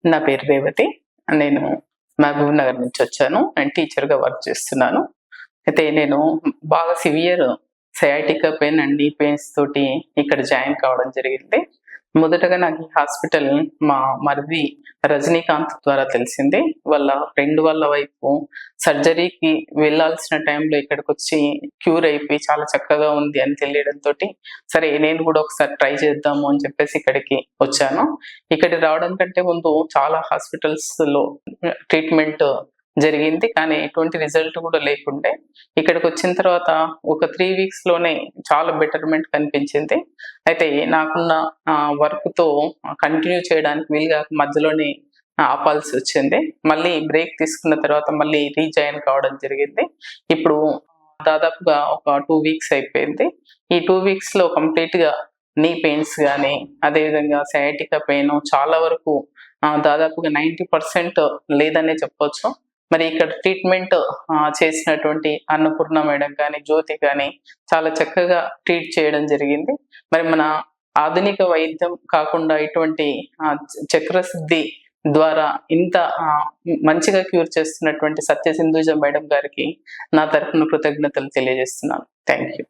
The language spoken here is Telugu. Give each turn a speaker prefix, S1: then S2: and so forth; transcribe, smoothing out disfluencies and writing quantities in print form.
S1: నా పేరు రేవతి. నేను మహబూబ్ నగర్ నుంచి వచ్చాను. నేను టీచర్‌గా వర్క్ చేస్తున్నాను. అయితే నేను బాగా సివియర్ సయాటికా పెయిన్ అండ్ నీ పెయిన్స్ తోటి ఇక్కడ జాయిన్ కావడం జరిగింది. మొదటగా నాకు ఈ హాస్పిటల్ మా మరిది రజనీకాంత్ ద్వారా తెలిసింది. వాళ్ళ ఫ్రెండ్ వాళ్ళ వైఫ్ సర్జరీకి వెళ్ళాల్సిన టైంలో ఇక్కడికొచ్చి క్యూర్ అయిపోయి చాలా చక్కగా ఉంది అని తెలియడంతోటి, సరే నేను కూడా ఒకసారి ట్రై చేద్దాము అని చెప్పేసి ఇక్కడికి వచ్చాను. ఇక్కడికి రావడం కంటే ముందు చాలా హాస్పిటల్స్‌లో ట్రీట్మెంట్ జరిగింది. కానీ ఎటువంటి రిజల్ట్ కూడా లేకుండే. ఇక్కడికి వచ్చిన తర్వాత ఒక 3 వీక్స్‌లోనే చాలా బెటర్‌మెంట్ కనిపించింది. అయితే నాకున్న వర్క్‌తో కంటిన్యూ చేయడానికి వీలుగాక మధ్యలోనే ఆపాల్సి వచ్చింది. మళ్ళీ బ్రేక్ తీసుకున్న తర్వాత మళ్ళీ రీజాయిన్ కావడం జరిగింది. ఇప్పుడు దాదాపుగా ఒక 2 వీక్స్ అయిపోయింది. ఈ 2 వీక్స్‌లో కంప్లీట్‌గా నీ పెయిన్స్ గానీ, అదేవిధంగా సయాటికా పెయిన్ చాలా వరకు దాదాపుగా 90% లేదనే చెప్పొచ్చు. మరి ఇక్కడ ట్రీట్మెంట్ చేసినటువంటి అన్నపూర్ణ మేడం కానీ, జ్యోతి కానీ చాలా చక్కగా ట్రీట్ చేయడం జరిగింది. మరి మన ఆధునిక వైద్యం కాకుండా ఇటువంటి చక్రసిద్ధి ద్వారా ఇంత మంచిగా క్యూర్ చేస్తున్నటువంటి సత్య సింధూజ మేడం గారికి నా తరఫున కృతజ్ఞతలు తెలియజేస్తున్నాను. Thank you.